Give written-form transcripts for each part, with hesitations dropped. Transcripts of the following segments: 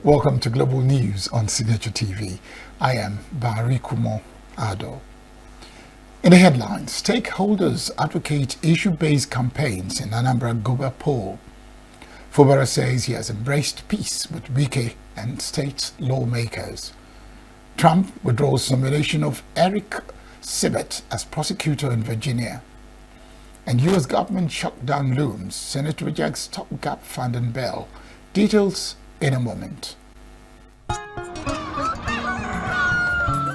Welcome to Global News on Signature TV. I am Barry Kumo Ado. In the headlines, stakeholders advocate issue-based campaigns in Anambra Guber poll. Fubara says he has embraced peace with Wike and state lawmakers. Trump withdraws nomination of Eric Sept as prosecutor in Virginia. And U.S. government shutdown looms. Senate rejects stopgap funding bill. Details in a moment.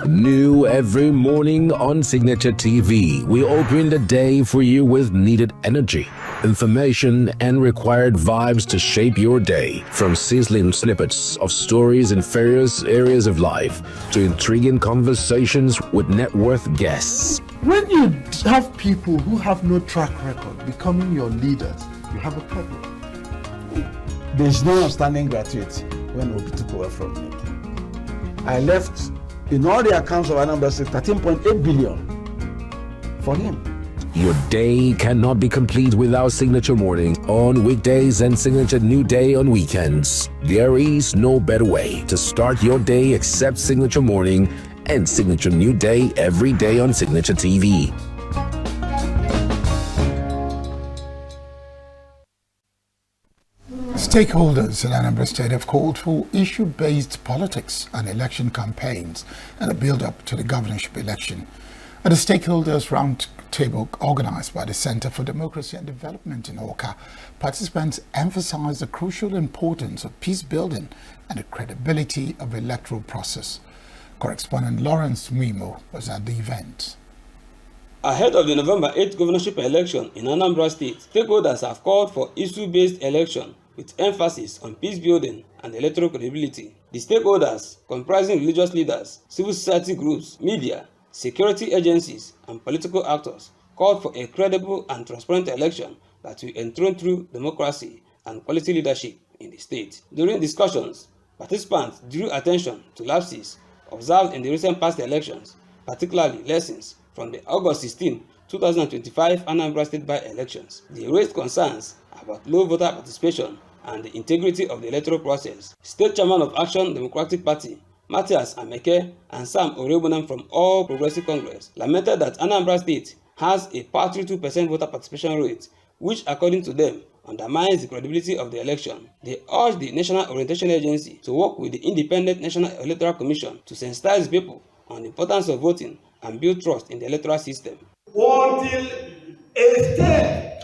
New every morning on Signature TV, we open the day for you with needed energy, information, and required vibes to shape your day. From sizzling snippets of stories in various areas of life to intriguing conversations with net worth guests. When you have people who have no track record becoming your leaders, you have a problem. There's no outstanding gratuity when Obi took over from me. I left in all the accounts of Amdst 13.8 billion for him. Your day cannot be complete without Signature Morning on weekdays and Signature New Day on weekends. There is no better way to start your day except Signature Morning and Signature New Day every day on Signature TV. Stakeholders in Anambra State have called for issue-based politics and election campaigns and a build-up to the governorship election. At the stakeholders roundtable organized by the Center for Democracy and Development in Awka, participants emphasized the crucial importance of peace building and the credibility of the electoral process. Correspondent Lawrence Mwimo was at the event. Ahead of the November 8th governorship election in Anambra State, stakeholders have called for issue-based election with emphasis on peace building and electoral credibility. The stakeholders, comprising religious leaders, civil society groups, media, security agencies, and political actors, called for a credible and transparent election that will enthrone true democracy and quality leadership in the state. During discussions, participants drew attention to lapses observed in the recent past elections, particularly lessons from the August 16, 2025 Anambra State by-elections. They raised concerns about low voter participation and the integrity of the electoral process. State Chairman of Action Democratic Party, Matthias Ameke, and Sam Orebunam from All Progressive Congress lamented that Anambra State has a paltry 2% voter participation rate, which according to them undermines the credibility of the election. They urged the National Orientation Agency to work with the Independent National Electoral Commission to sensitize people on the importance of voting and build trust in the electoral system. Until a state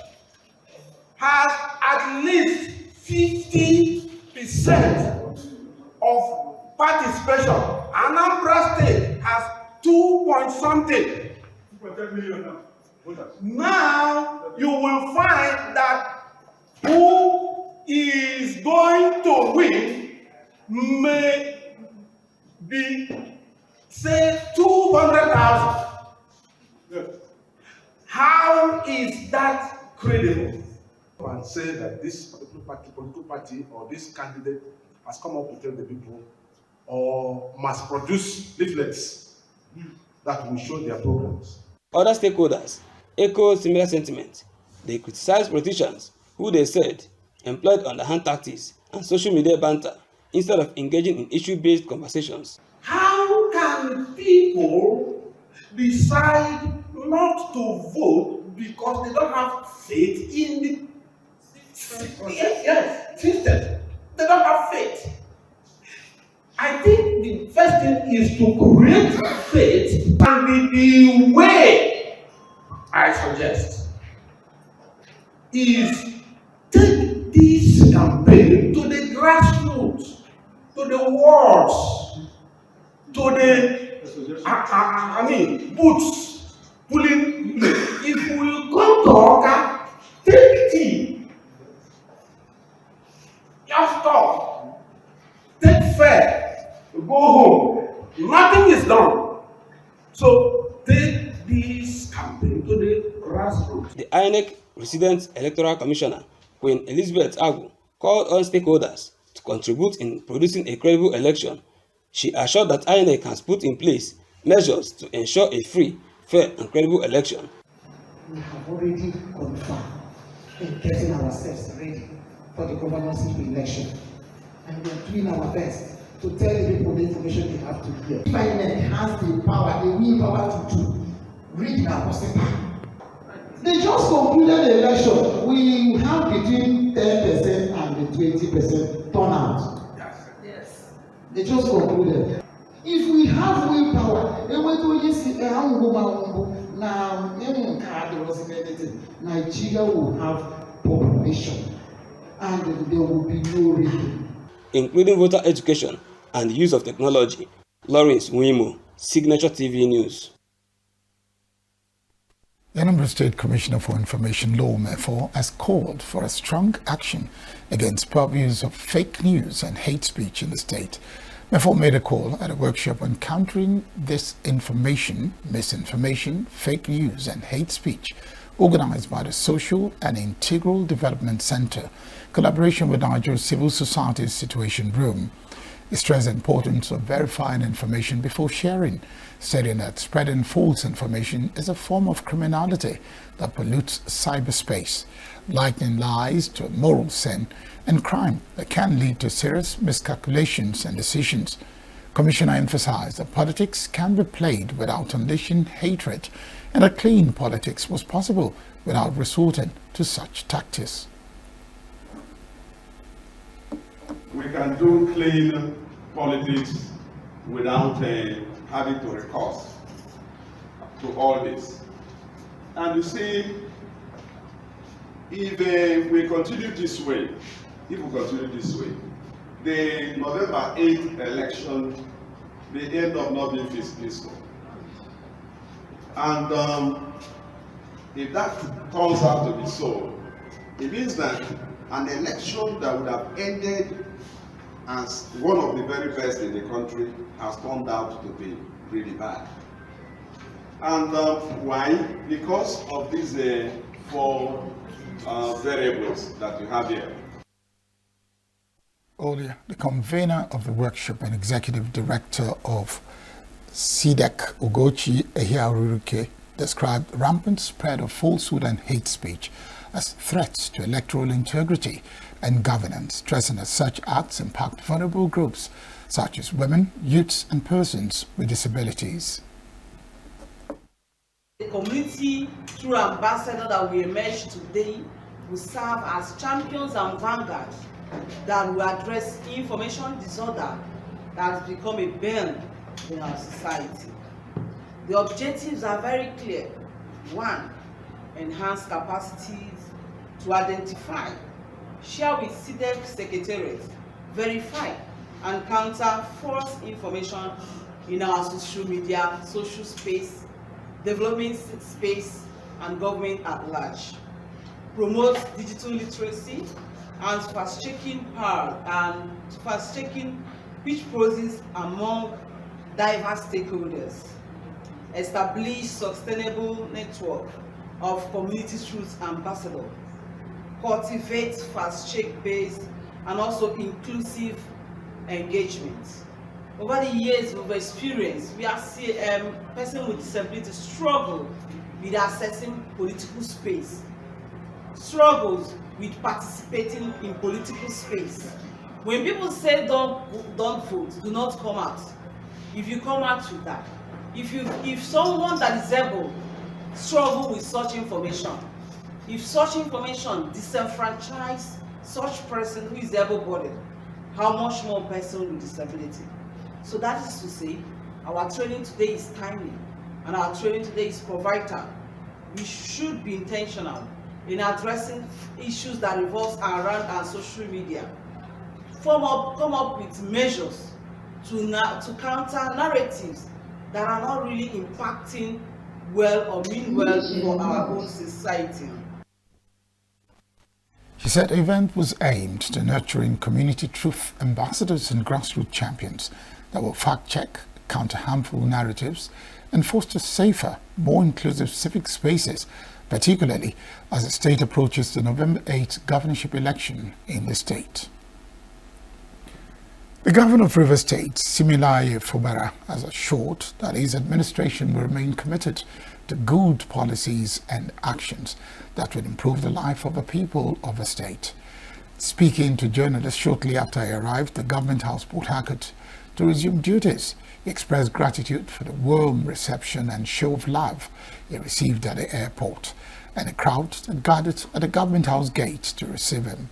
has at least 50% of participation, Anambra State has 2.something. 2.10 million now. Now you will find that who is going to win may be, say, 200,000. Yes. How is that credible? And say that this particular political party or this candidate has come up to tell the people or must produce leaflets that will show their programs. Other stakeholders echoed similar sentiment. They criticized politicians who they said employed underhand tactics and social media banter instead of engaging in issue-based conversations. How can people decide not to vote because they don't have faith in the system? They don't have faith. I think the first thing is to create faith, and the way I suggest is take this campaign to the grassroots, to the wards, to the booths, pulling. If we come to Awka, take tea, just talk, take fare, go home. Nothing is done. So take this campaign to the grassroots. The INEC Resident Electoral Commissioner, Queen Elizabeth Agu, called on stakeholders to contribute in producing a credible election. She assured that INEC has put in place measures to ensure a free, fair, and credible election. We have already confirmed in getting ourselves ready for the governorship election. and we are doing our best to tell the people the information they have to hear. If INEC has the power, the willpower to read our possible. They just concluded the election. We have between 10% and 20% turnout. Yes. They just concluded. If we have willpower, Nigeria will have population and there will be no reason. Including voter education and the use of technology. Lawrence Wimo, Signature TV News. The Amdst State Commissioner for Information Law, MEFO, has called for a strong action against purveyors of fake news and hate speech in the state. MEFO made a call at a workshop on countering disinformation, misinformation, fake news and hate speech, organized by the Social and Integral Development Center, collaboration with Nigeria's Civil Society Situation Room. He stressed the importance of verifying information before sharing, stating that spreading false information is a form of criminality that pollutes cyberspace, likening lies to a moral sin and crime that can lead to serious miscalculations and decisions. Commissioner emphasized that politics can be played without unleashing hatred and that clean politics was possible without resorting to such tactics. We can do clean politics without having to recourse to all this. And you see, if we continue this way, the November 8th election may end up not being peaceful. And if that turns out to be so, it means that an election that would have ended as one of the very best in the country has turned out to be really bad. And why? Because of these four variables that you have here. Earlier, the convener of the workshop and executive director of SIDEC, Ugochi Ehiaruruke, described rampant spread of falsehood and hate speech as threats to electoral integrity and governance, stressing that such acts impact vulnerable groups such as women, youths, and persons with disabilities. The community, through ambassadors that we emerged today, will serve as champions and vanguards that will address information disorder that has become a burden in our society. The objectives are very clear. 1, enhance capacities to identify, share with SIDEC secretariats, verify and counter false information in our social media, social space, development space, and government at large. Promote digital literacy and fast-checking pitch process among diverse stakeholders. Establish sustainable network of community truth ambassadors. Cultivate fast-check-based and also inclusive engagement. Over the years of experience, we have seen persons with disabilities struggle with accessing political space, struggles with participating in political space. When people say don't vote, do not come out. If you come out with that, if someone that is able struggle with such information, if such information disenfranchise such person who is able-bodied, how much more person with disability? So that is to say, our training today is timely and our training today is vital. We should be intentional in addressing issues that revolve around our social media. Come up with measures to counter narratives that are not really impacting well or mean well for our own society. She said the event was aimed to nurturing community truth ambassadors and grassroots champions that will fact-check, counter harmful narratives, and foster safer, more inclusive civic spaces, particularly as the state approaches the November 8th governorship election in the state. The governor of Rivers State, Siminalayi Fubara, has assured that his administration will remain committed to good policies and actions that will improve the life of the people of the state. Speaking to journalists shortly after I arrived, the Government House Port Harcourt to resume duties, he expressed gratitude for the warm reception and show of love he received at the airport and the crowd that gathered at the Government House gate to receive him.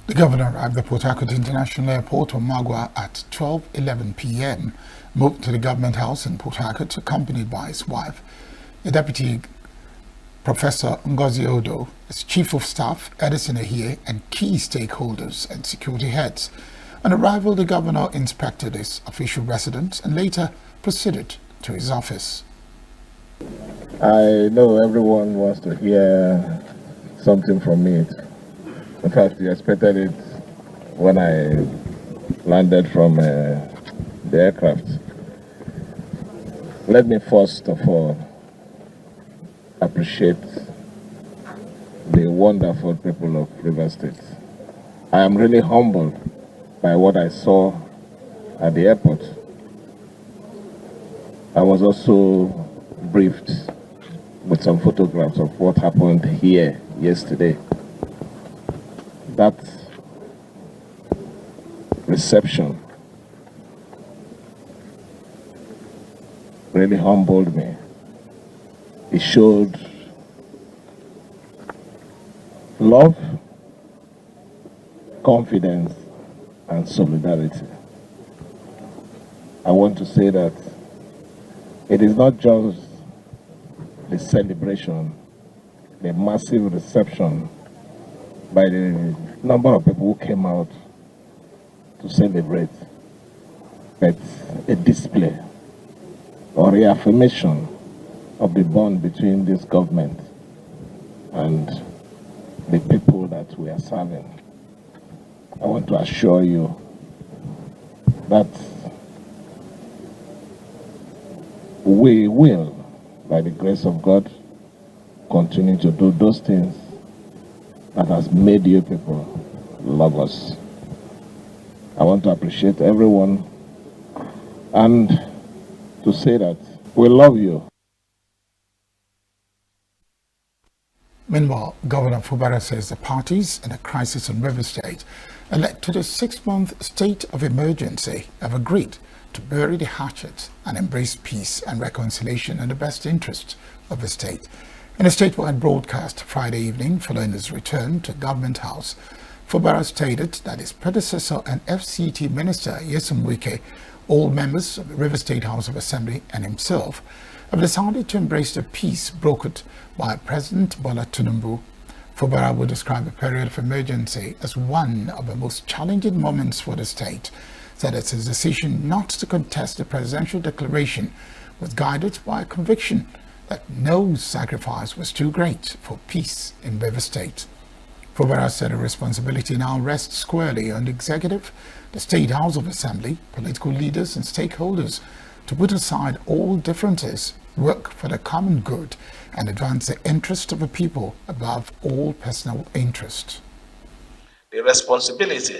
The governor arrived at Port Harcourt International Airport on Magua at 12:11 p.m., moved to the Government House in Port Harcourt, accompanied by his wife, the Deputy Professor Ngozi Odo, his Chief of Staff, Edison Ehie, and key stakeholders and security heads. On arrival, the governor inspected his official residence and later proceeded to his office. I know everyone wants to hear something from me. In fact, you expected it when I landed from the aircraft. Let me first of all appreciate the wonderful people of Rivers State. I am really humbled by what I saw at the airport. I was also briefed with some photographs of what happened here yesterday. That reception really humbled me. It showed love, confidence, and solidarity. I want to say that it is not just the celebration, the massive reception by the number of people who came out to celebrate, but a display or reaffirmation of the bond between this government and the people that we are serving. I want to assure you that we will, by the grace of God, continue to do those things that has made you people love us. I want to appreciate everyone and to say that we love you. Meanwhile, Governor Fubara says the parties in the crisis in Rivers State led to the 6-month state of emergency have agreed to bury the hatchet and embrace peace and reconciliation in the best interest of the state. In a statewide broadcast Friday evening following his return to Government House, Fubara stated that his predecessor and FCT Minister Nyesom Wike, all members of the Rivers State House of Assembly and himself have decided to embrace the peace brokered by President Bola Tinubu. Fubara will describe a period of emergency as one of the most challenging moments for the state, said that his decision not to contest the presidential declaration was guided by a conviction that no sacrifice was too great for peace in Rivers State. Fubara said the responsibility now rests squarely on the executive, the State House of Assembly, political leaders and stakeholders to put aside all differences, work for the common good and advance the interest of the people above all personal interest. The responsibility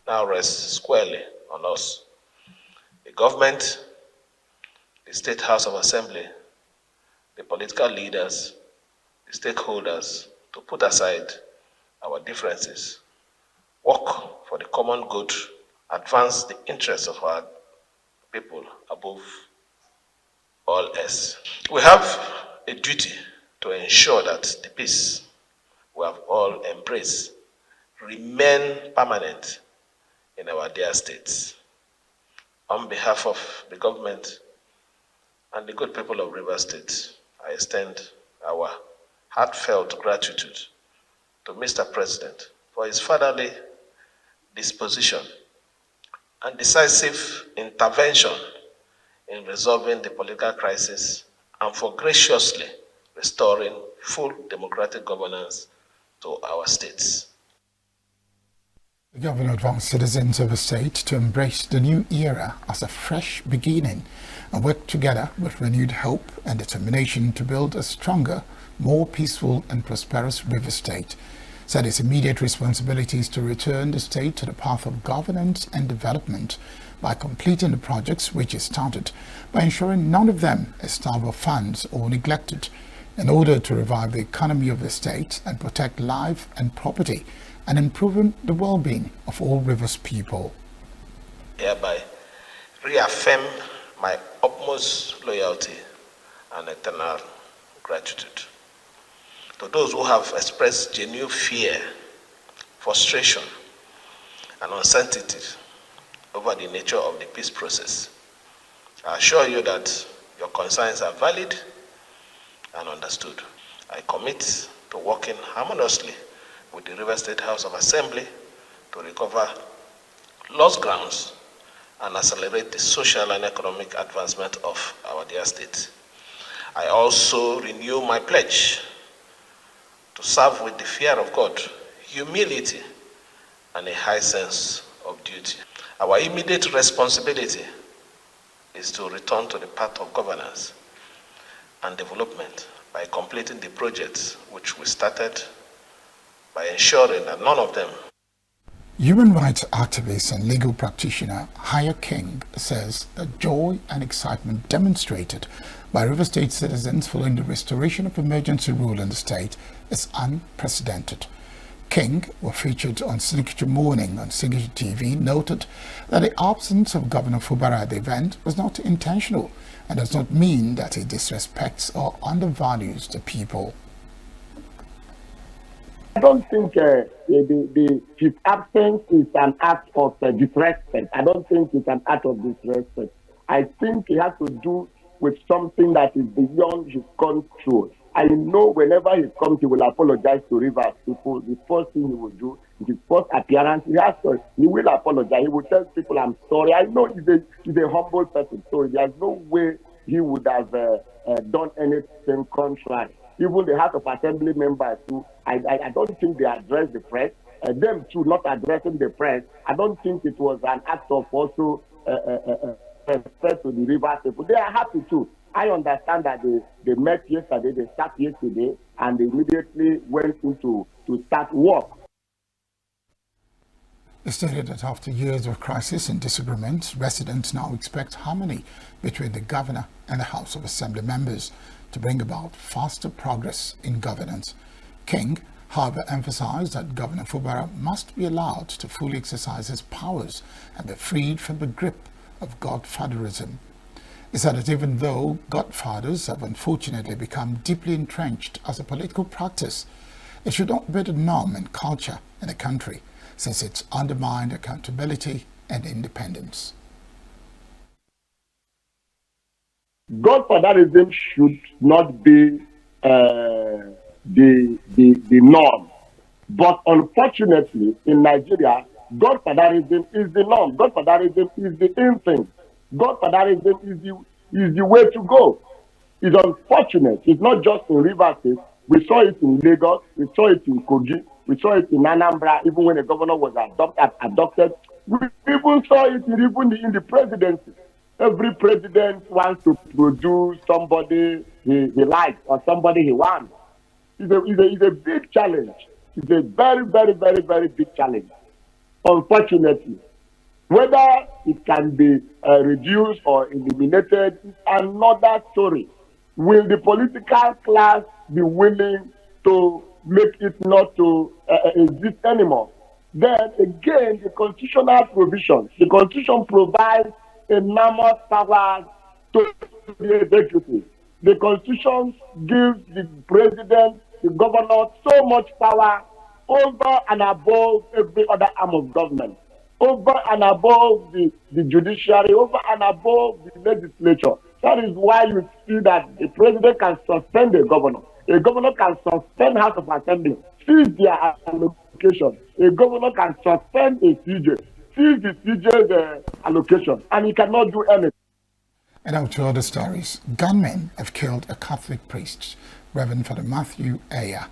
now rests squarely on us, the government, the State House of Assembly, the political leaders, the stakeholders, to put aside our differences, work for the common good, advance the interests of our people above all else. We have a duty to ensure that the peace we have all embraced remain permanent in our dear states. On behalf of the government and the good people of Rivers State, I extend our heartfelt gratitude to Mr. President for his fatherly disposition and decisive intervention in resolving the political crisis and for graciously restoring full democratic governance to our states. The governor advised citizens of the state to embrace the new era as a fresh beginning and work together with renewed hope and determination to build a stronger, more peaceful and prosperous river state. Said its immediate responsibility is to return the state to the path of governance and development by completing the projects which it started, by ensuring none of them is starved of funds or neglected, in order to revive the economy of the state and protect life and property, and improving the well-being of all rivers people. Hereby reaffirm my utmost loyalty and eternal gratitude to those who have expressed genuine fear, frustration, and uncertainty over the nature of the peace process. I assure you that your concerns are valid and understood. I commit to working harmoniously with the River State House of Assembly to recover lost grounds and accelerate the social and economic advancement of our dear state. I also renew my pledge to serve with the fear of God, humility, and a high sense of duty. Our immediate responsibility is to return to the path of governance and development by completing the projects which we started, by ensuring that none of them. Human rights activist and legal practitioner Haya King says the joy and excitement demonstrated by River State citizens following the restoration of emergency rule in the state is unprecedented. King, who featured on Signature Morning on Signature TV, noted that the absence of Governor Fubara at the event was not intentional and does not mean that he disrespects or undervalues the people. I don't think his absence is an act of disrespect. I don't think it's an act of disrespect. I think it has to do with something that is beyond his control. I know whenever he comes, he will apologize to Rivers people. The first thing he will do, his first appearance, he will apologize. He will tell people, I'm sorry. I know he's a humble person, so there's no way he would have done anything contrary. Even the House of Assembly members too, I don't think they address the press. Them too not addressing the press. I don't think it was an act of also respect to the Rivers people. They are happy too. I understand that they met yesterday, they sat yesterday, and they immediately went into to start work. It stated that after years of crisis and disagreements, residents now expect harmony between the governor and the House of Assembly members to bring about faster progress in governance. King, however, emphasized that Governor Fubara must be allowed to fully exercise his powers and be freed from the grip of godfatherism. He said that even though godfathers have unfortunately become deeply entrenched as a political practice, it should not be the norm and culture in the country, since it's undermined accountability and independence. Godfatherism should not be the norm. But unfortunately, in Nigeria, godfatherism is the norm. Godfatherism is the in thing. Godfatherism is the way to go. It's unfortunate. It's not just in Rivers State. We saw it in Lagos. We saw it in Kogi. We saw it in Anambra, even when the governor was adopted. We even saw it in the presidency. Every president wants to produce somebody he likes or somebody he wants. It's a big challenge. It's a very, very, very, very big challenge. Unfortunately, whether it can be reduced or eliminated is another story. Will the political class be willing to make it not to exist anymore? Then again, the constitutional provision. The Constitution provides enormous powers to the executive. The Constitution gives the president, the governor, so much power over and above every other arm of government, over and above the judiciary, over and above the legislature. That is why you see that the president can suspend a governor can suspend House of Assembly, seize their allocation. A governor can suspend a CJ, seize the CJ's allocation, and he cannot do anything. And out to other stories, gunmen have killed a Catholic priest, Reverend Father Matthew Ayer,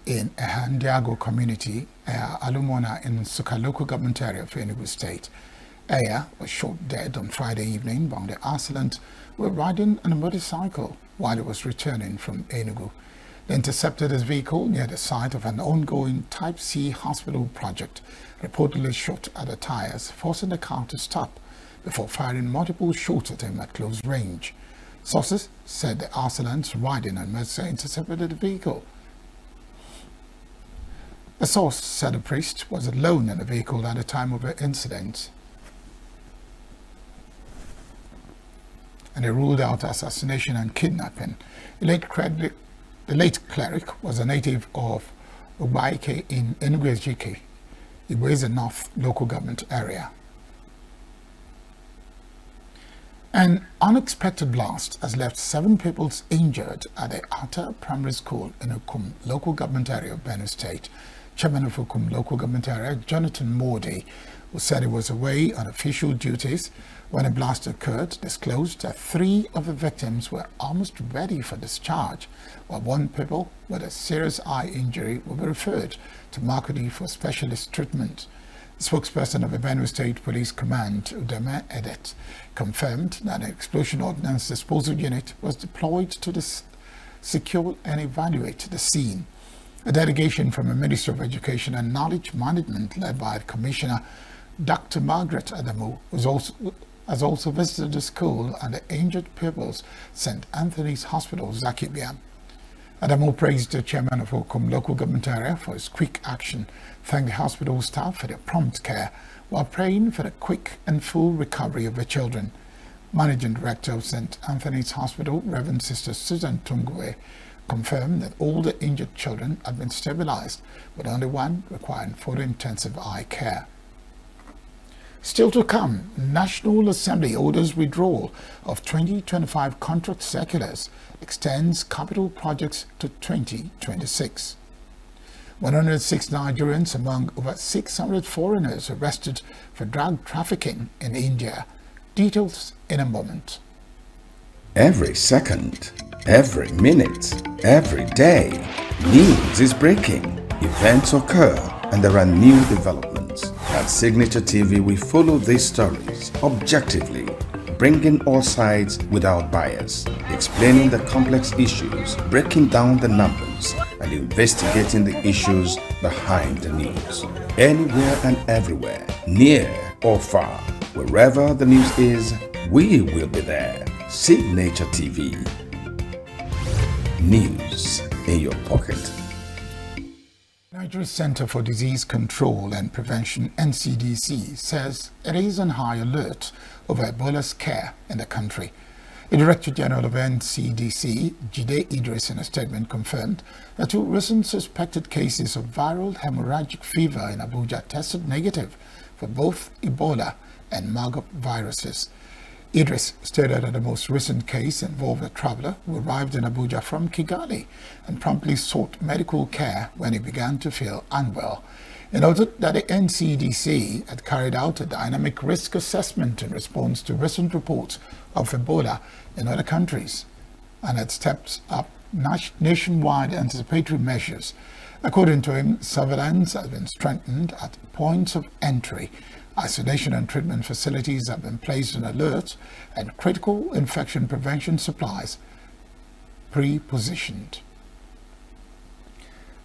in Ehandiago community, Alumona in Suka local government area of Enugu State. Aya was shot dead on Friday evening by the assailant were riding on a motorcycle while he was returning from Enugu. They intercepted his vehicle near the site of an ongoing Type C hospital project, reportedly shot at the tires, forcing the car to stop before firing multiple shots at him at close range. Sources said the assailants riding on motorcycle intercepted the vehicle. A source said the priest was alone in the vehicle at the time of the incident, and he ruled out assassination and kidnapping. The late cleric was a native of Ubaike in Enugu, Igweze North local government area. An unexpected blast has left 7 people injured at the Atta Primary School in Ukum local government area of Benue State. Chairman of Ukum local government area, Jonathan Modi, who said he was away on official duties when a blast occurred, disclosed that 3 of the victims were almost ready for discharge, while 1 people with a serious eye injury will be referred to Makudi for specialist treatment. The spokesperson of the Benue State Police Command, Udeme Edet, confirmed that an explosion ordnance disposal unit was deployed to secure and evaluate the scene. A delegation from the Ministry of Education and Knowledge Management, led by Commissioner Dr. Margaret Adamu, has also visited the school and the injured pupils St. Anthony's Hospital, Zakibiam. Adamu praised the chairman of Okum local government area for his quick action, thanked the hospital staff for their prompt care, while praying for the quick and full recovery of the children. Managing Director of St. Anthony's Hospital, Reverend Sister Susan Tungwe, confirmed that all the injured children had been stabilized, but only 1 requiring further intensive eye care. Still to come, National Assembly orders withdrawal of 2025 contract circulars, extends capital projects to 2026. 106 Nigerians among over 600 foreigners arrested for drug trafficking in India. Details in a moment. Every second, every minute, every day, news is breaking, events occur, and there are new developments. At Signature TV, we follow these stories objectively, bringing all sides without bias, explaining the complex issues, breaking down the numbers, and investigating the issues behind the news. Anywhere and everywhere, near or far, wherever the news is, we will be there. Signature TV. News in your pocket. Nigeria's Center for Disease Control and Prevention, NCDC, says it is on high alert over Ebola's scare in the country. The Director General of NCDC, Jide Idris, in a statement confirmed that 2 recent suspected cases of viral hemorrhagic fever in Abuja tested negative for both Ebola and Marburg viruses. Idris stated that the most recent case involved a traveler who arrived in Abuja from Kigali and promptly sought medical care when he began to feel unwell. He noted that the NCDC had carried out a dynamic risk assessment in response to recent reports of Ebola in other countries and had stepped up nationwide anticipatory measures. According to him, surveillance has been strengthened at points of entry. Isolation and treatment facilities have been placed on alert, and critical infection prevention supplies pre-positioned.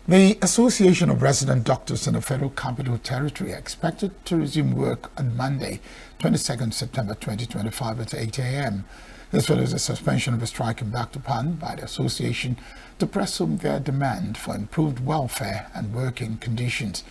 The Association of Resident Doctors in the Federal Capital Territory are expected to resume work on Monday, 22nd September 2025 at 8 a.m. This follows a suspension of a strike embarked upon by the association to press on their demand for improved welfare and working conditions.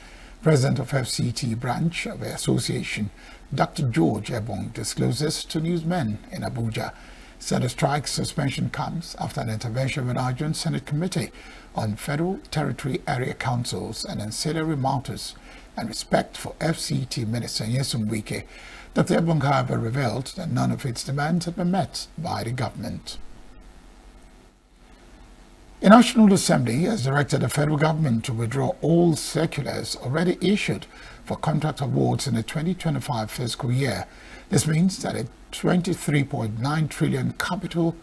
President of FCT branch of the association, Dr. George Ebong, discloses to newsmen in Abuja, said the strike suspension comes after an intervention of the Nigerian Senate Committee on Federal Territory Area Councils and Ancillary Matters and Respect for FCT Minister Nyesom Wike. Dr. Ebong, however, revealed that none of its demands had been met by the government. The National Assembly has directed the federal government to withdraw all circulars already issued for contract awards in the 2025 fiscal year. This means that a 23.9 trillion capital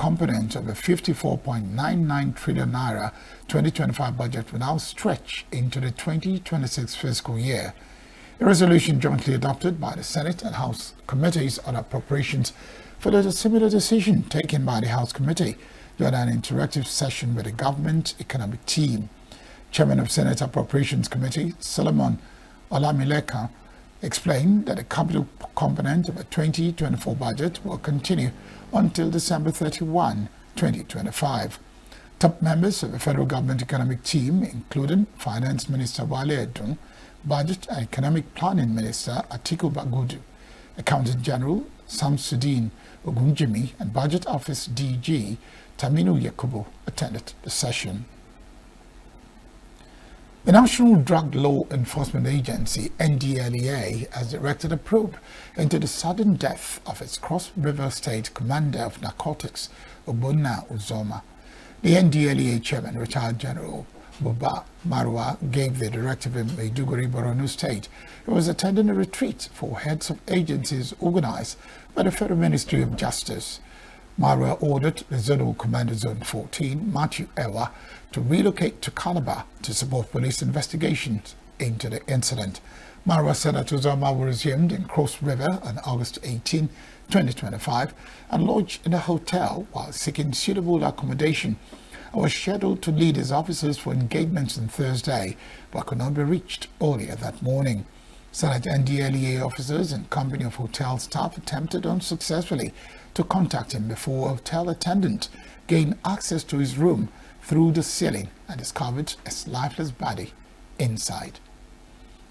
component of a 54.99 trillion naira 2025 budget will now stretch into the 2026 fiscal year. A resolution jointly adopted by the Senate and House Committees on Appropriations followed a similar decision taken by the House Committee during an interactive session with the government economic team. Chairman of Senate Appropriations Committee, Solomon Olamileka, explained that the capital component of a 2024 budget will continue until December 31, 2025. Top members of the federal government economic team, including Finance Minister Wale Edun, Budget and Economic Planning Minister Atiku Bagudu, Accountant General Samsudeen Ogunjimi, and Budget Office DG Taminu Yakubu attended the session. The National Drug Law Enforcement Agency, NDLEA, has directed a probe into the sudden death of its Cross River State Commander of Narcotics, Ogbonna Uzoma. The NDLEA chairman, retired General Buba Marwa, gave the directive in Maiduguri, Borno State. He was attending a retreat for heads of agencies organized by the Federal Ministry of Justice. Marwa ordered the Zonal Commander Zone 14, Matthew Ewa, to relocate to Calabar to support police investigations into the incident. Marwa said that Uzoma was resumed in Cross River on August 18, 2025, and lodged in a hotel while seeking suitable accommodation, and was scheduled to lead his officers for engagements on Thursday, but could not be reached earlier that morning. Senate NDLEA officers and company of hotel staff attempted unsuccessfully to contact him before a hotel attendant gained access to his room through the ceiling and discovered his lifeless body inside.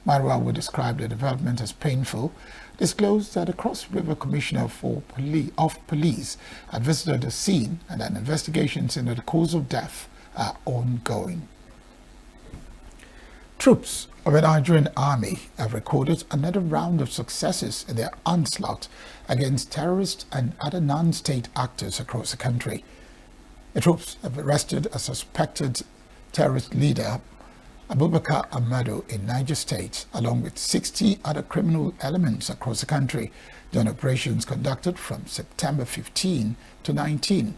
Marwa, who described the development as painful, disclosed that the Cross River Commissioner of Police had visited the scene and that investigations into the cause of death are ongoing. Troops of the Nigerian army have recorded another round of successes in their onslaught against terrorists and other non-state actors across the country. The troops have arrested a suspected terrorist leader, Abubakar Ahmadu, in Niger State, along with 60 other criminal elements across the country during operations conducted from September 15 to 19.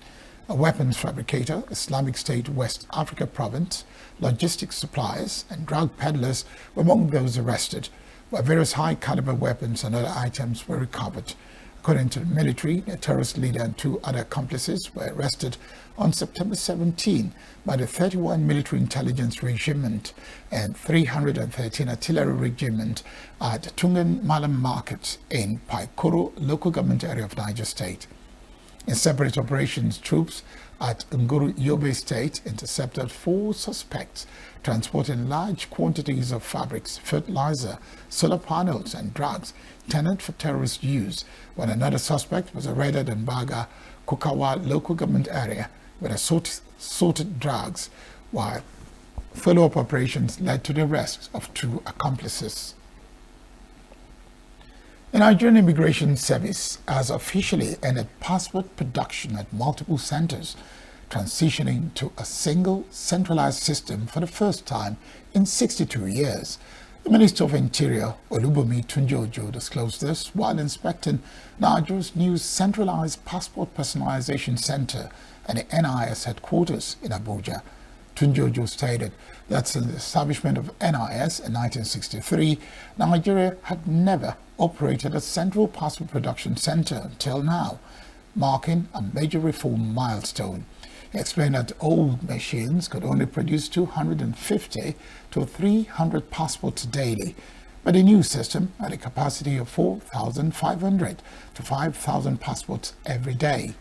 A weapons fabricator, Islamic State West Africa Province, logistics suppliers, and drug peddlers were among those arrested, while various high-caliber weapons and other items were recovered. According to the military, the terrorist leader and 2 other accomplices were arrested on September 17 by the 31 Military Intelligence Regiment and 313 Artillery Regiment at Tungan Malam Market in Paikoro, local government area of Niger State. In separate operations, troops at Nguru Yobe State intercepted 4 suspects transporting large quantities of fabrics, fertilizer, solar panels, and drugs intended for terrorist use, when another suspect was arrested in Baga, Kukawa local government area with assorted drugs, while follow-up operations led to the arrest of 2 accomplices. The Nigerian Immigration Service has officially ended passport production at multiple centers, transitioning to a single centralized system for the first time in 62 years. The Minister of Interior, Olubomi Tunjojo, disclosed this while inspecting Nigeria's new centralized passport personalization center at the NIS headquarters in Abuja. Tunjojo stated that since the establishment of NIS in 1963, Nigeria had never operated a central passport production center until now, marking a major reform milestone. He explained that old machines could only produce 250 to 300 passports daily, but the new system had a capacity of 4,500 to 5,000 passports every day.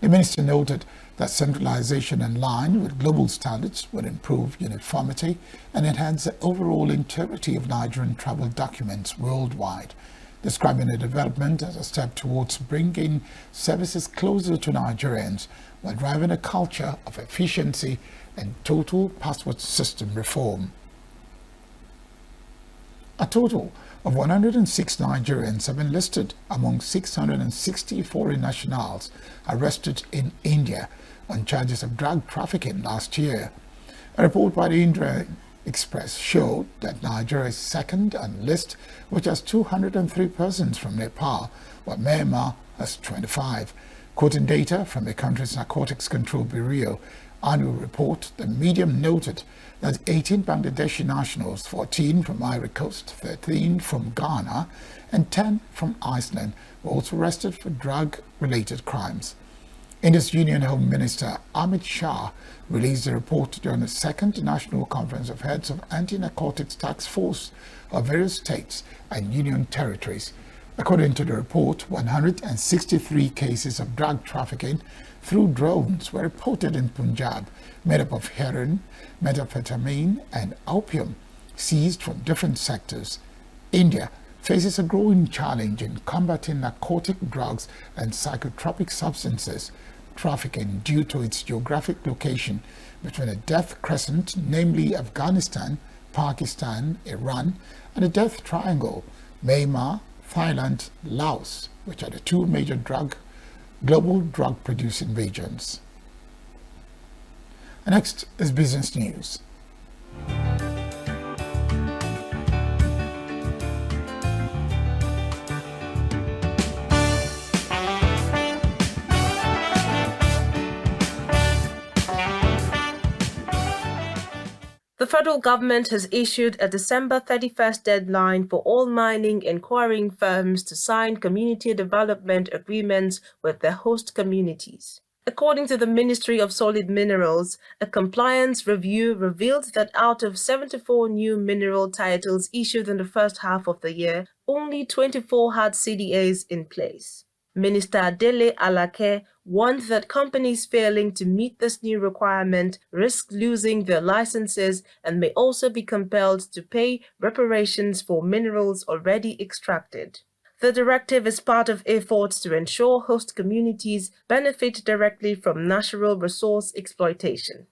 The minister noted that centralization in line with global standards would improve uniformity and enhance the overall integrity of Nigerian travel documents worldwide, describing the development as a step towards bringing services closer to Nigerians while driving a culture of efficiency and total passport system reform. A total of 106 Nigerians have been listed among 660 foreign nationals arrested in India on charges of drug trafficking last year. A report by the India Express showed that Nigeria is second on the list, which has 203 persons from Nepal, while Myanmar has 25. Quoting data from the country's Narcotics Control Bureau annual report, the medium noted that 18 Bangladeshi nationals, 14 from Ivory Coast, 13 from Ghana, and 10 from Iceland were also arrested for drug-related crimes. India's Union Home Minister Amit Shah released a report during the second National Conference of Heads of Anti-Narcotics Task Force of various states and union territories. According to the report, 163 cases of drug trafficking through drones were reported in Punjab, made up of heroin, methamphetamine, and opium, seized from different sectors. India faces a growing challenge in combating narcotic drugs and psychotropic substances trafficking due to its geographic location between a death crescent, namely Afghanistan, Pakistan, Iran, and a death triangle, Myanmar, Thailand, Laos, which are the two major global drug-producing regions. And next is business news. The federal government has issued a December 31st deadline for all mining and quarrying firms to sign community development agreements with their host communities. According to the Ministry of Solid Minerals, a compliance review revealed that out of 74 new mineral titles issued in the first half of the year, only 24 had CDAs in place. Minister Dele Alake warned that companies failing to meet this new requirement risk losing their licenses and may also be compelled to pay reparations for minerals already extracted. The directive is part of efforts to ensure host communities benefit directly from natural resource exploitation.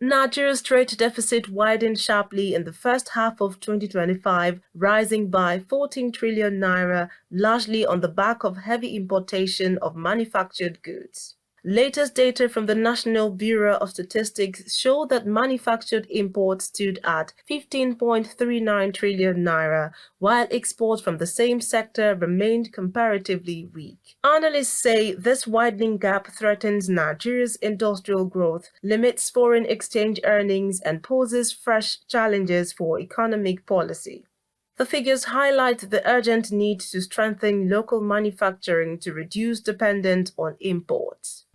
Nigeria's trade deficit widened sharply in the first half of 2025, rising by 14 trillion naira, largely on the back of heavy importation of manufactured goods. Latest data from the National Bureau of Statistics show that manufactured imports stood at 15.39 trillion naira, while exports from the same sector remained comparatively weak. Analysts say this widening gap threatens Nigeria's industrial growth, limits foreign exchange earnings, and poses fresh challenges for economic policy. The figures highlight the urgent need to strengthen local manufacturing to reduce dependence on imports.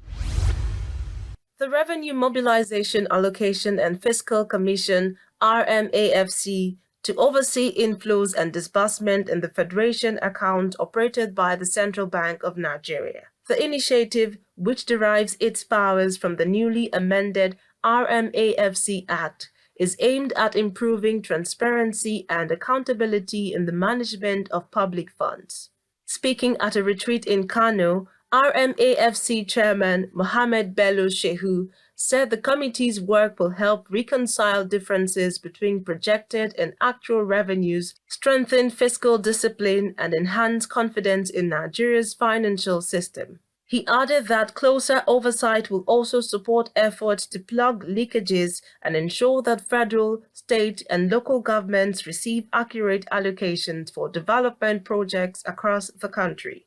The Revenue Mobilization Allocation and Fiscal Commission, RMAFC, to oversee inflows and disbursement in the Federation account operated by the Central Bank of Nigeria. The initiative, which derives its powers from the newly amended RMAFC Act, is aimed at improving transparency and accountability in the management of public funds. Speaking at a retreat in Kano, RMAFC Chairman Mohammed Bello Shehu said the committee's work will help reconcile differences between projected and actual revenues, strengthen fiscal discipline, and enhance confidence in Nigeria's financial system. He added that closer oversight will also support efforts to plug leakages and ensure that federal, state, and local governments receive accurate allocations for development projects across the country.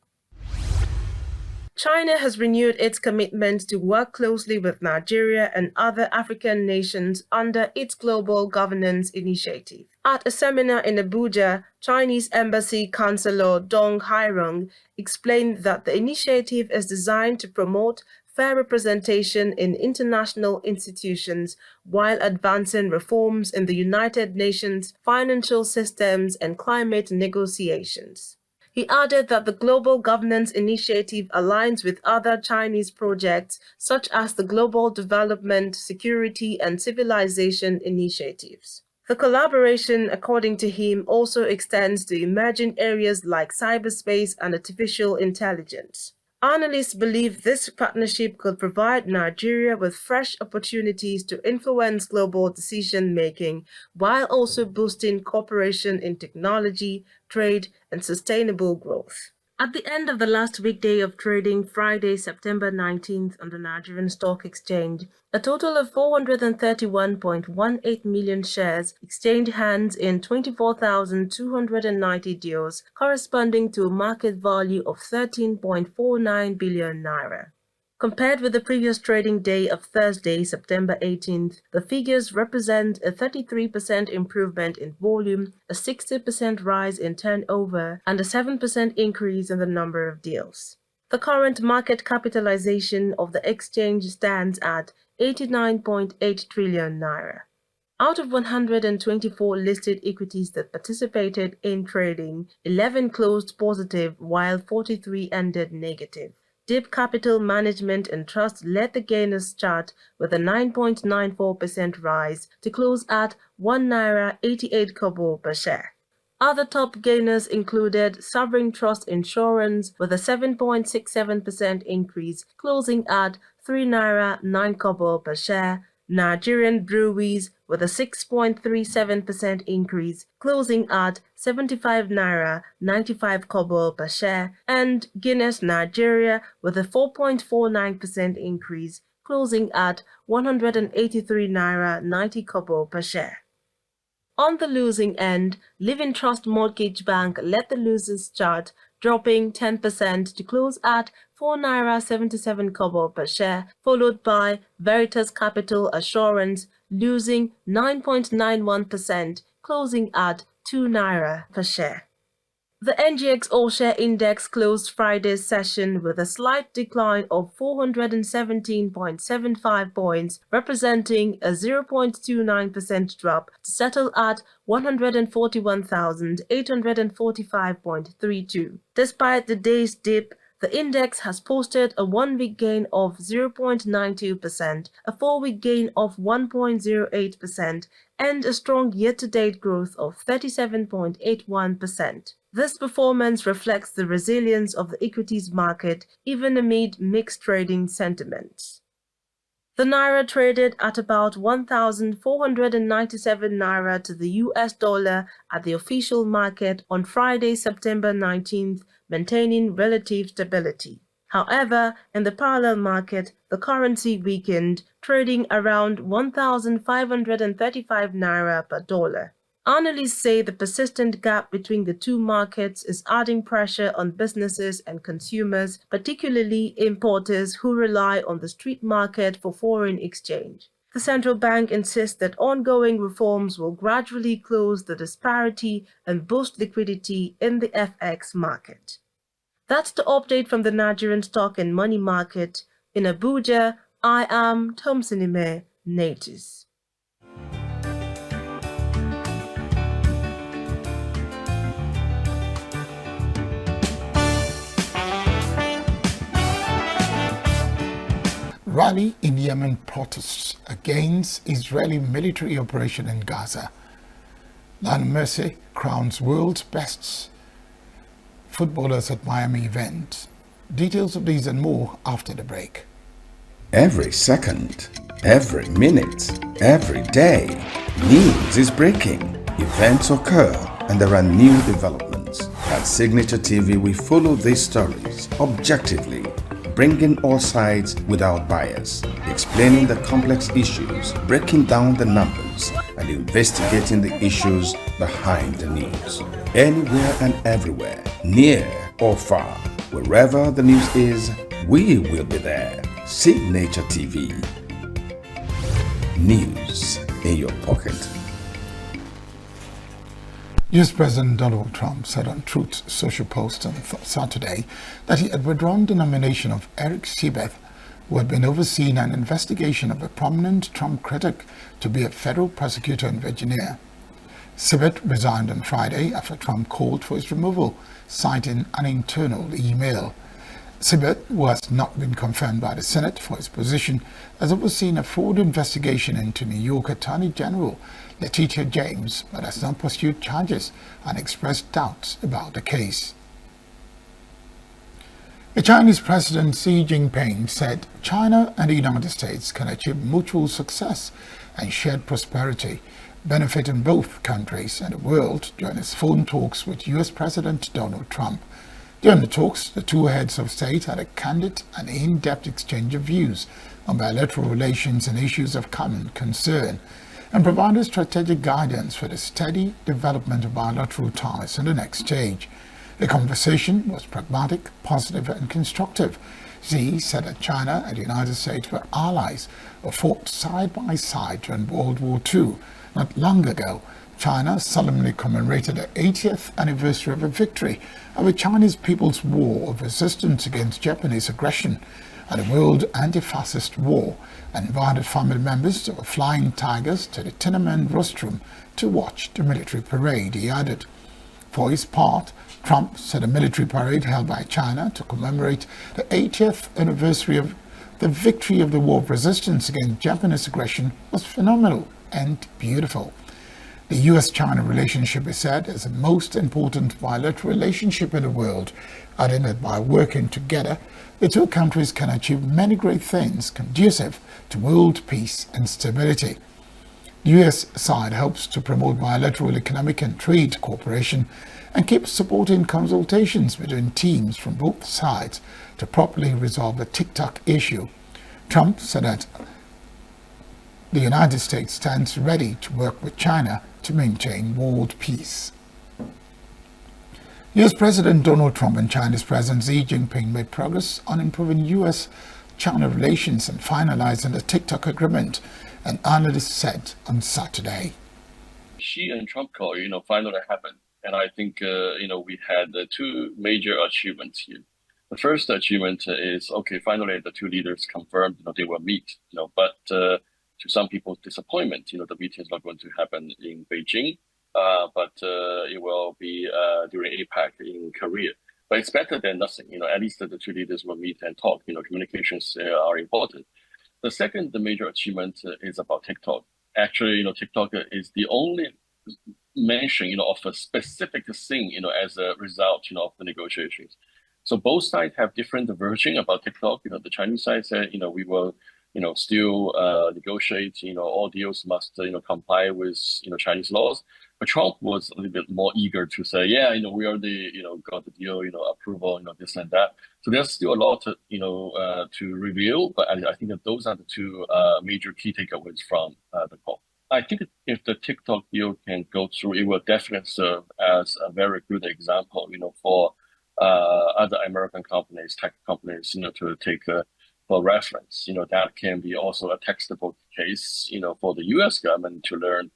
China has renewed its commitment to work closely with Nigeria and other African nations under its Global Governance Initiative. At a seminar in Abuja, Chinese Embassy Counselor Dong Hairong explained that the initiative is designed to promote fair representation in international institutions while advancing reforms in the United Nations, financial systems, and climate negotiations. He added that the Global Governance Initiative aligns with other Chinese projects such as the Global Development, Security, and Civilization initiatives. The collaboration, according to him, also extends to emerging areas like cyberspace and artificial intelligence. Analysts believe this partnership could provide Nigeria with fresh opportunities to influence global decision-making while also boosting cooperation in technology, trade, and sustainable growth. At the end of the last weekday of trading, Friday, September 19th, on the Nigerian Stock Exchange, a total of 431.18 million shares exchanged hands in 24,290 deals, corresponding to a market value of 13.49 billion naira. Compared with the previous trading day of Thursday, September 18th, the figures represent a 33% improvement in volume, a 60% rise in turnover, and a 7% increase in the number of deals. The current market capitalization of the exchange stands at 89.8 trillion naira. Out of 124 listed equities that participated in trading, 11 closed positive while 43 ended negative. Deep Capital Management and Trust led the gainers chart with a 9.94% rise to close at 1 naira 88 kobo per share. Other top gainers included Sovereign Trust Insurance with a 7.67% increase, closing at 3 naira 9 kobo per share, Nigerian Breweries with a 6.37% increase, closing at 75 naira 95 kobo per share, and Guinness Nigeria with a 4.49% increase, closing at 183 naira 90 kobo per share. On the losing end, Living Trust Mortgage Bank led the losers chart, dropping 10% to close at 4 naira 77 kobo per share, followed by Veritas Capital Assurance losing 9.91%, closing at 2 naira per share. The NGX All-Share Index closed Friday's session with a slight decline of 417.75 points, representing a 0.29% drop to settle at 141,845.32. Despite the day's dip, the index has posted a one-week gain of 0.92%, a four-week gain of 1.08%, and a strong year-to-date growth of 37.81%. This performance reflects the resilience of the equities market even amid mixed trading sentiments. The naira traded at about 1,497 naira to the US dollar at the official market on Friday, September 19th, maintaining relative stability. However, in the parallel market, the currency weakened, trading around 1,535 naira per dollar. Analysts say the persistent gap between the two markets is adding pressure on businesses and consumers, particularly importers who rely on the street market for foreign exchange. The central bank insists that ongoing reforms will gradually close the disparity and boost liquidity in the FX market. That's the update from the Nigerian stock and money market. In Abuja, I am Tomsinime Natus. Rally in Yemen protests against Israeli military operation in Gaza. Lionel Messi crowns world's best footballers at Miami event. Details of these and more after the break. Every second, every minute, every day, news is breaking. Events occur and there are new developments. At Signature TV, we follow these stories objectively, bringing all sides without bias, explaining the complex issues, breaking down the numbers, and investigating the issues behind the news. Anywhere and everywhere, near or far, wherever the news is, we will be there. Signature TV. News in your pocket. US President Donald Trump said on Truth Social Post on Saturday that he had withdrawn the nomination of Eric Sept, who had been overseeing an investigation of a prominent Trump critic, to be a federal prosecutor in Virginia. Sept resigned on Friday after Trump called for his removal, citing an internal email. Sept, who has not been confirmed by the Senate for his position, has overseen a fraud investigation into New York Attorney General Letitia James, but has not pursued charges and expressed doubts about the case. The Chinese President Xi Jinping said China and the United States can achieve mutual success and shared prosperity, benefiting both countries and the world, during his phone talks with US President Donald Trump. During the talks, the two heads of state had a candid and in-depth exchange of views on bilateral relations and issues of common concern, and provided strategic guidance for the steady development of bilateral ties in the next stage. The conversation was pragmatic, positive, and constructive. Xi said that China and the United States were allies who fought side by side during World War II. Not long ago, China solemnly commemorated the 80th anniversary of a victory of the Chinese People's War of resistance against Japanese aggression and the World Anti-Fascist War, and invited family members of the Flying Tigers to the Tiananmen rostrum to watch the military parade, he added. For his part, Trump said a military parade held by China to commemorate the 80th anniversary of the victory of the War of Resistance against Japanese aggression was phenomenal and beautiful. The U.S.-China relationship, he said, is the most important bilateral relationship in the world, adding that by working together, the two countries can achieve many great things conducive to world peace and stability. The U.S. side hopes to promote bilateral economic and trade cooperation and keeps supporting consultations between teams from both sides to properly resolve the TikTok issue. Trump said that the United States stands ready to work with China to maintain world peace. U.S. President Donald Trump and Chinese President Xi Jinping made progress on improving U.S.-China relations and finalizing the TikTok agreement, an analyst said on Saturday. Xi and Trump call, finally happened. And I think, we had two major achievements here. The first achievement is, finally the two leaders confirmed, they will meet, but to some people's disappointment, the meeting is not going to happen in Beijing, but it will be during APEC in Korea. But it's better than nothing, at least the two leaders will meet and talk, communications are important. The second major achievement is about TikTok. Actually, TikTok is the only mention, of a specific thing, as a result, of the negotiations. So both sides have different version about TikTok. The Chinese side said, we will, still negotiate, all deals must, comply with, Chinese laws. But Trump was a little bit more eager to say, yeah, we already, got the deal, approval, this and that. So there's still a lot, to reveal. But I think that those are the two major key takeaways from the call. I think if the TikTok deal can go through, it will definitely serve as a very good example, for other American companies, tech companies, to take for reference. That can be also a textbook case, for the U.S. government to learn,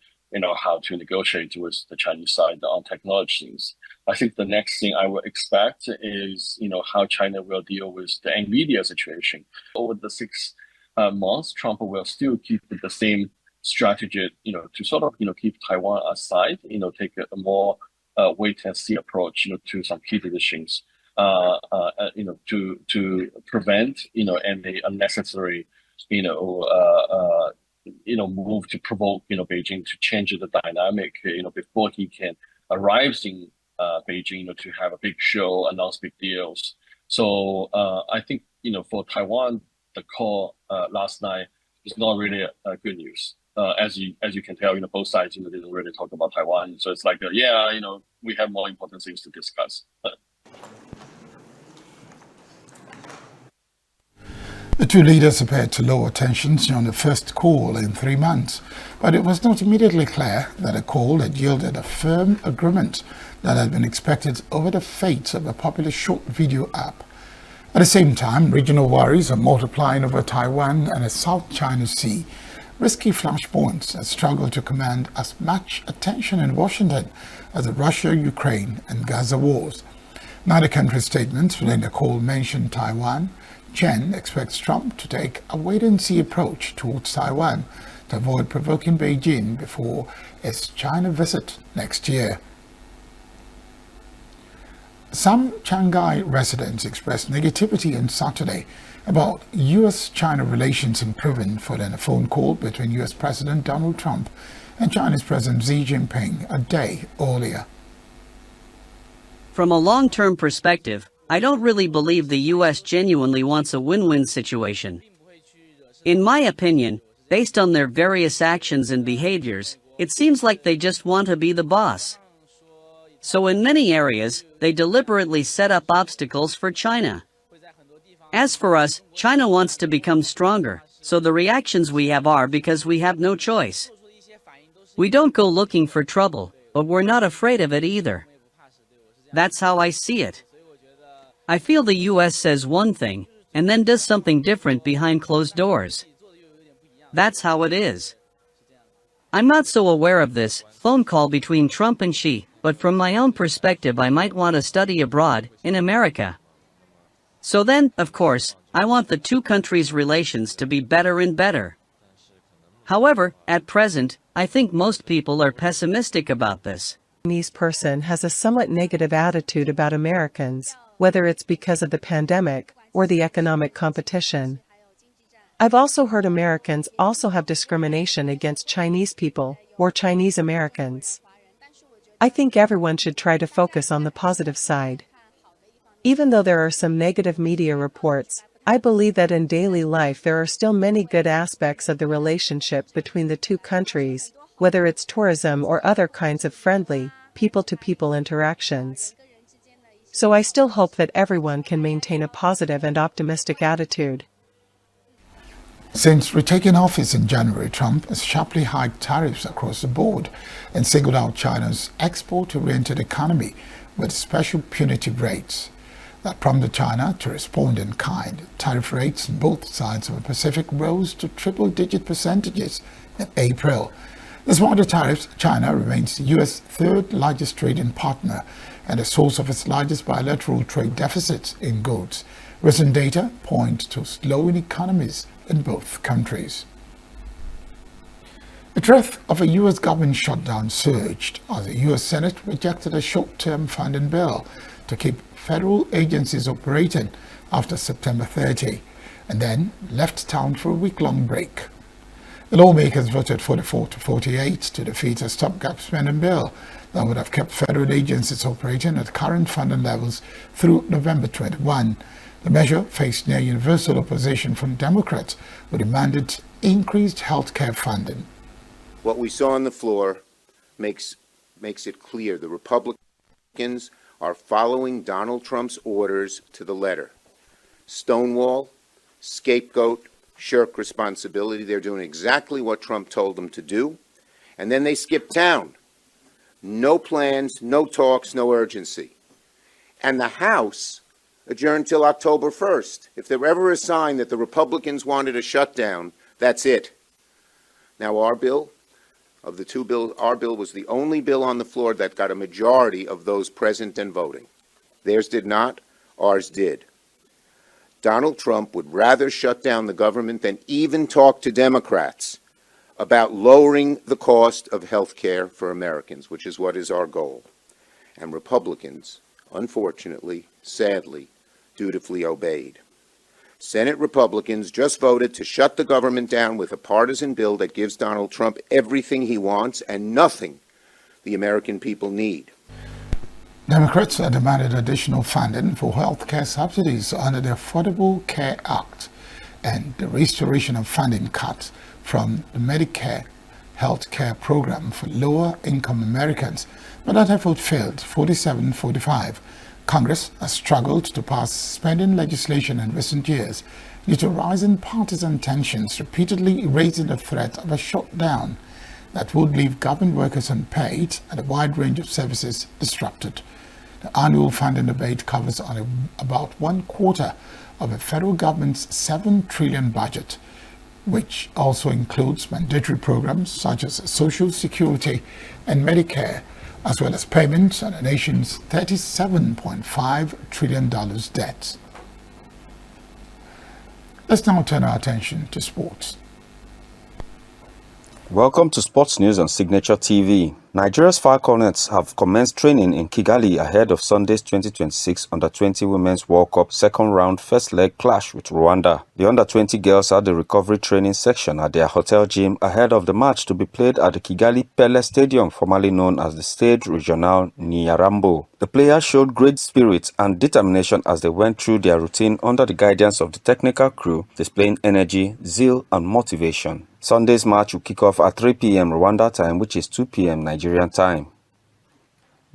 how to negotiate with the Chinese side on technology things. I think the next thing I would expect is, how China will deal with the NVIDIA situation. Over the 6 months, Trump will still keep the same strategy, to sort of, keep Taiwan aside, take a more wait and see approach, to some key decisions, to prevent, any unnecessary, move to provoke, Beijing to change the dynamic, before he can arrive in Beijing, to have a big show, announce big deals. So I think, for Taiwan, the call last night is not really good news. As you can tell, both sides, didn't really talk about Taiwan. So it's like, we have more important things to discuss. The two leaders appeared to lower tensions on the first call in 3 months, but it was not immediately clear that a call had yielded a firm agreement that had been expected over the fate of a popular short video app. At the same time, regional worries are multiplying over Taiwan and the South China Sea. Risky flashpoints that struggle to command as much attention in Washington as the Russia, Ukraine, and Gaza wars. Neither country's statements within the call mentioned Taiwan. Chen expects Trump to take a wait-and-see approach towards Taiwan to avoid provoking Beijing before its China visit next year. Some Shanghai residents expressed negativity on Saturday about U.S.-China relations improving following a phone call between U.S. President Donald Trump and Chinese President Xi Jinping a day earlier. From a long-term perspective, I don't really believe the U.S. genuinely wants a win-win situation. In my opinion, based on their various actions and behaviors, it seems like they just want to be the boss. So in many areas, they deliberately set up obstacles for China. As for us, China wants to become stronger, so the reactions we have are because we have no choice. We don't go looking for trouble, but we're not afraid of it either. That's how I see it. I feel the US says one thing, and then does something different behind closed doors. That's how it is. I'm not so aware of this phone call between Trump and Xi, but from my own perspective I might want to study abroad, in America. So then, of course, I want the two countries' relations to be better and better. However, at present, I think most people are pessimistic about this. Chinese person has a somewhat negative attitude about Americans, whether it's because of the pandemic or the economic competition. I've also heard Americans also have discrimination against Chinese people or Chinese Americans. I think everyone should try to focus on the positive side. Even though there are some negative media reports, I believe that in daily life there are still many good aspects of the relationship between the two countries, whether it's tourism or other kinds of friendly, people-to-people interactions. So I still hope that everyone can maintain a positive and optimistic attitude. Since retaking office in January, Trump has sharply hiked tariffs across the board and singled out China's export-oriented economy with special punitive rates. That prompted China to respond in kind. Tariff rates on both sides of the Pacific rose to triple-digit percentages in April. Despite the tariffs, China remains the U.S. third largest trading partner and a source of its largest bilateral trade deficits in goods. Recent data point to slowing economies in both countries. The threat of a U.S. government shutdown surged as the U.S. Senate rejected a short-term funding bill to keep federal agencies operating after September 30, and then left town for a week-long break. The lawmakers voted 44 to 48 to defeat a stopgap spending bill that would have kept federal agencies operating at current funding levels through November 21. The measure faced near universal opposition from Democrats, who demanded increased health care funding. What we saw on the floor makes it clear the Republicans are following Donald Trump's orders to the letter. Stonewall, scapegoat, shirk responsibility. They're doing exactly what Trump told them to do. And then they skip town. No plans, no talks, no urgency. And the House adjourned till October 1st. If there were ever a sign that the Republicans wanted a shutdown, that's it. Now our bill, of the two bills, our bill was the only bill on the floor that got a majority of those present and voting. Theirs did not, ours did. Donald Trump would rather shut down the government than even talk to Democrats about lowering the cost of health care for Americans, which is what is our goal. And Republicans, unfortunately, sadly, dutifully obeyed. Senate Republicans just voted to shut the government down with a partisan bill that gives Donald Trump everything he wants and nothing the American people need. Democrats have demanded additional funding for health care subsidies under the Affordable Care Act and the restoration of funding cuts from the Medicare health care program for lower-income Americans, but that effort failed 47-45. Congress has struggled to pass spending legislation in recent years due to rising partisan tensions, repeatedly raising the threat of a shutdown that would leave government workers unpaid and a wide range of services disrupted. The annual funding debate covers only about 1/4 of the federal government's $7 trillion budget, which also includes mandatory programs such as Social Security and Medicare, as well as payments on the nation's $37.5 trillion debt. Let's now turn our attention to sports. Welcome to Sports News on Signature TV. Nigeria's Falconets have commenced training in Kigali ahead of Sunday's 2026 Under-20 Women's World Cup second-round first-leg clash with Rwanda. The Under-20 girls had the recovery training section at their hotel gym ahead of the match to be played at the Kigali Pele Stadium, formerly known as the Stade Regional Nyarambo. The players showed great spirit and determination as they went through their routine under the guidance of the technical crew, displaying energy, zeal, and motivation. Sunday's match will kick off at 3 p.m. Rwanda time, which is 2 p.m. Nigerian time.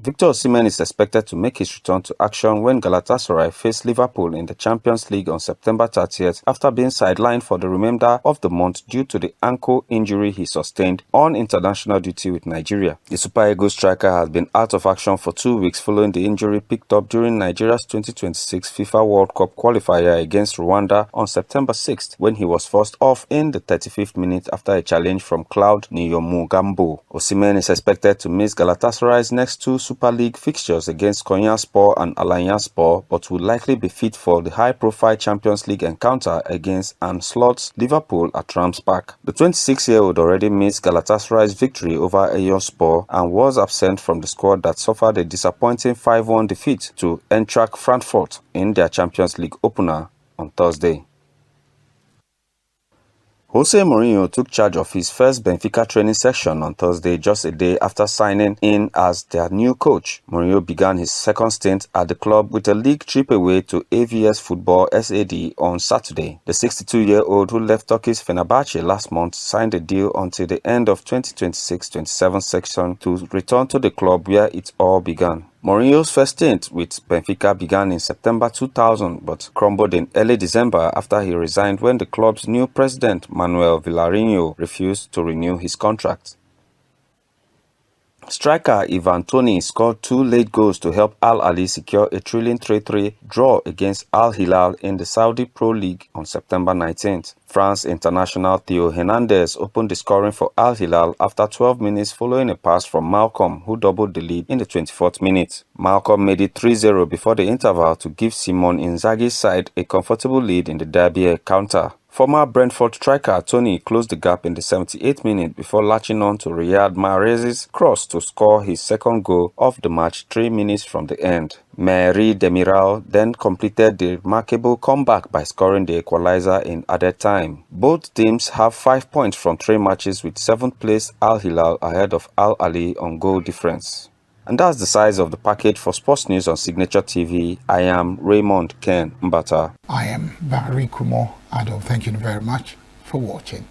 Victor Osimhen is expected to make his return to action when Galatasaray face Liverpool in the Champions League on September 30th after being sidelined for the remainder of the month due to the ankle injury he sustained on international duty with Nigeria. The Super Eagles striker has been out of action for 2 weeks following the injury picked up during Nigeria's 2026 FIFA World Cup qualifier against Rwanda on September 6th when he was forced off in the 35th minute after a challenge from Claude Niyomugambo. Osimhen is expected to miss Galatasaray's next 2 Super League fixtures against Konyaspor and Alanyaspor, but will likely be fit for the high-profile Champions League encounter against Ancelot's Liverpool at Rams Park. The 26-year-old already missed Galatasaray's victory over Eyonspor and was absent from the squad that suffered a disappointing 5-1 defeat to Eintracht Frankfurt in their Champions League opener on Thursday. Jose Mourinho took charge of his first Benfica training session on Thursday, just a day after signing in as their new coach. Mourinho began his second stint at the club with a league trip away to AVS Football SAD on Saturday. The 62-year-old who left Turkey's Fenerbahce last month signed a deal until the end of 2026-27 season to return to the club where it all began. Mourinho's first stint with Benfica began in September 2000 but crumbled in early December after he resigned when the club's new president, Manuel Villarinho, refused to renew his contract. Striker Ivan Toney scored 2 late goals to help Al Ahly secure a thrilling 3-3 draw against Al Hilal in the Saudi Pro League on September 19th. France international Theo Hernandez opened the scoring for Al Hilal after 12 minutes following a pass from Malcolm, who doubled the lead in the 24th minute. Malcolm made it 3-0 before the interval to give Simon Inzaghi's side a comfortable lead in the derby encounter. Former Brentford striker Toney closed the gap in the 78th minute before latching on to Riyad Mahrez's cross to score his second goal of the match 3 minutes from the end. Mehri Demiral then completed the remarkable comeback by scoring the equalizer in added time. Both teams have 5 points from 3 matches, with 7th place Al Hilal ahead of Al Ahly on goal difference. And that's the size of the package for Sports News on Signature TV. I am Raymond Ken Mbata. I am Barry Kumo Ado. Thank you very much for watching.